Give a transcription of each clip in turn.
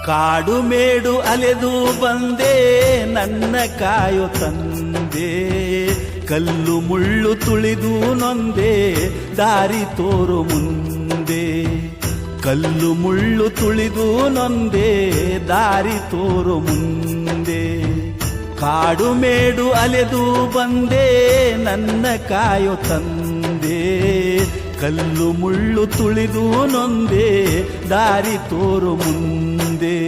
ಕಾಡು ಮೇಡು ಅಲೆದು ಬಂದೆ ನನ್ನ ಕಾಯೋ ತಂದೆ, ಕಲ್ಲು ಮುಳ್ಳು ತುಳಿದು ನೊಂದೆ ದಾರಿ ತೋರು ಮುಂದೆ. ಕಲ್ಲು ಮುಳ್ಳು ತುಳಿದು ನೊಂದೆ ದಾರಿ ತೋರು ಮುಂದೆ. ಕಾಡು ಮೇಡು ಅಲೆದು ಬಂದೆ ನನ್ನ ಕಾಯೋ ತಂದೆ, ಕಲ್ಲು ಮುಳ್ಳು ತುಳಿದು ನೊಂದೆ ದಾರಿ ತೋರು ಮುಂದೆ.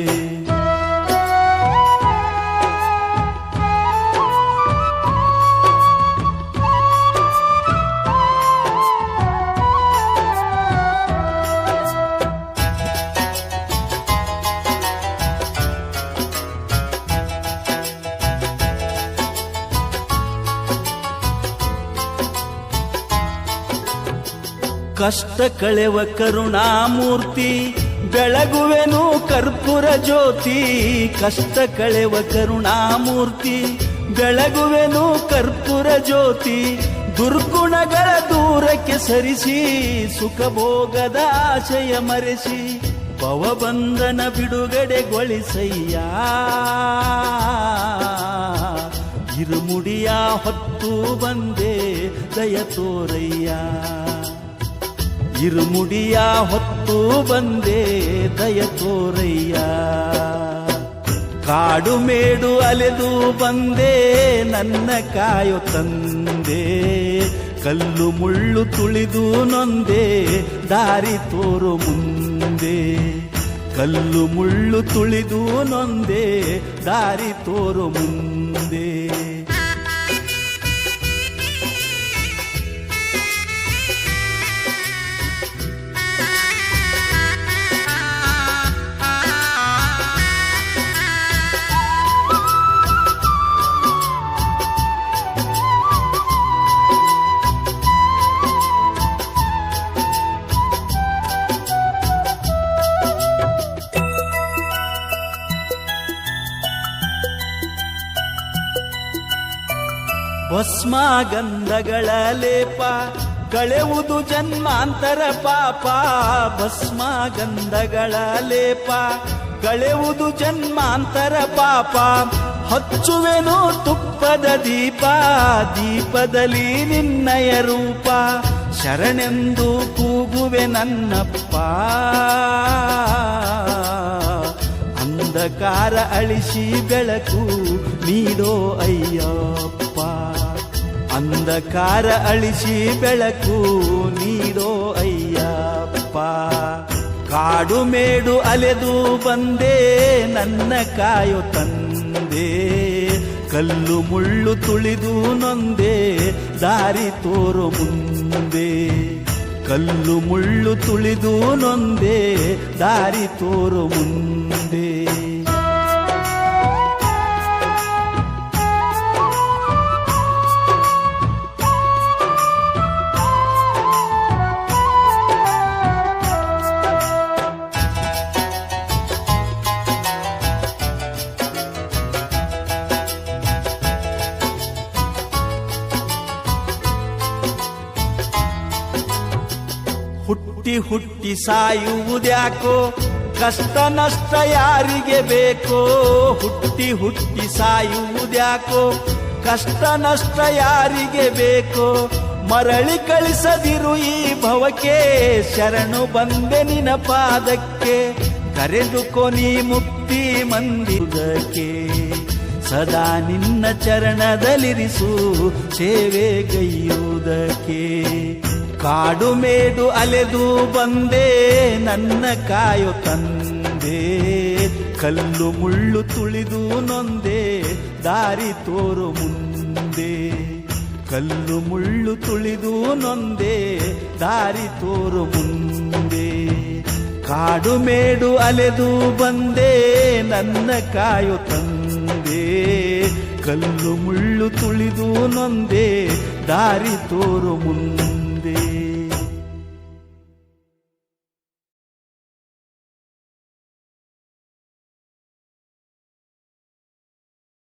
ಕಷ್ಟ ಕಳೆವ ಕರುಣಾಮೂರ್ತಿ, ಬೆಳಗುವೆನು ಕರ್ಪೂರ ಜ್ಯೋತಿ. ಕಷ್ಟ ಕಳೆವ ಕರುಣಾಮೂರ್ತಿ, ಬೆಳಗುವೆನು ಕರ್ಪೂರ ಜ್ಯೋತಿ. ದುರ್ಗುಣಗಳ ದೂರಕ್ಕೆ ಸರಿಸಿ, ಸುಖ ಭೋಗದ ಆಶಯ ಮರೆಸಿ, ಭವಬಂಧನ ಬಿಡುಗಡೆಗೊಳಿಸಯ್ಯ. ಇರುಮುಡಿಯ ಹೊತ್ತು ಬಂದೆ ದಯ ತೋರಯ್ಯ. ಇರುಮುಡಿಯ ಹೊತ್ತು ಬಂದೆ ದಯ ತೋರಯ್ಯ. ಕಾಡು ಮೇಡು ಅಲೆದು ಬಂದೆ ನನ್ನ ಕಾಯೋ ತಂದೆ, ಕಲ್ಲು ಮುಳ್ಳು ತುಳಿದು ನೊಂದೆ ದಾರಿ ತೋರು ಮುಂದೆ. ಕಲ್ಲು ಮುಳ್ಳು ತುಳಿದು ನೊಂದೆ ದಾರಿ ತೋರು ಮುಂದೆ. ಭಸ್ಮ ಗಂಧಗಳ ಲೇಪ ಕಳೆವುದು ಜನ್ಮಾಂತರ ಪಾಪ. ಭಸ್ಮ ಗಂಧಗಳ ಲೇಪ ಕಳೆವುದು ಜನ್ಮಾಂತರ ಪಾಪ. ಹಚ್ಚುವೆನು ತುಪ್ಪದ ದೀಪ, ದೀಪದಲ್ಲಿ ನಿನ್ನಯ ರೂಪ. ಶರಣೆಂದು ಕೂಗುವೆ ನನ್ನಪ್ಪ, ಅಂಧಕಾರ ಅಳಿಸಿ ಬೆಳಕು ನೀಡೋ ಅಯ್ಯಪ್ಪ. ಅಂಧಕಾರ ಅಳಿಸಿ ಬೆಳಕು ನೀಡೋ ಅಯ್ಯಪ್ಪ. ಕಾಡು ಮೇಡು ಅಲೆದು ಬಂದೆ ನನ್ನ ಕಾಯೋ ತಂದೆ, ಕಲ್ಲು ಮುಳ್ಳು ತುಳಿದು ನೊಂದೆ ದಾರಿ ತೋರು ಮುಂದೆ. ಕಲ್ಲು ಮುಳ್ಳು ತುಳಿದು ನೊಂದೆ ದಾರಿ ತೋರು ಮುಂದೆ. ಹುಟ್ಟಿ ಹುಟ್ಟಿ ಸಾಯುವುದ್ಯಾಕೋ, ಕಷ್ಟ ನಷ್ಟ ಯಾರಿಗೆ ಬೇಕೋ. ಹುಟ್ಟಿ ಹುಟ್ಟಿ ಸಾಯುವುದ್ಯಾಕೋ, ಕಷ್ಟ ನಷ್ಟ ಯಾರಿಗೆ ಬೇಕೋ. ಮರಳಿ ಕಳಿಸದಿರು ಈ ಭವಕ್ಕೆ, ಶರಣು ಬಂದೆ ನಿನ ಪಾದಕ್ಕೆ. ಕರೆದುಕೋ ನೀ ಮುಕ್ತಿ ಮಂದಿರಕ್ಕೆ, ಸದಾ ನಿನ್ನ ಚರಣದಲ್ಲಿರಿಸು ಸೇವೆಗೈಯುವುದಕ್ಕೆ. ಕಾಡು ಮೇಡು ಅಲೆದು ಬಂದೆ ನನ್ನ ಕಾಯೋ ತಂದೆ, ಕಲ್ಲು ಮುಳ್ಳು ತುಳಿದು ನೊಂದೆ ದಾರಿ ತೋರು ಮುಂದೆ. ಕಲ್ಲು ಮುಳ್ಳು ತುಳಿದು ನೊಂದೆ ದಾರಿ ತೋರು ಮುಂದೆ. ಕಾಡು ಮೇಡು ಅಲೆದು ಬಂದೆ ನನ್ನ ಕಾಯೋ ತಂದೆ, ಕಲ್ಲು ಮುಳ್ಳು ತುಳಿದು ನೊಂದೆ ದಾರಿ ತೋರು ಮುಂದೆ.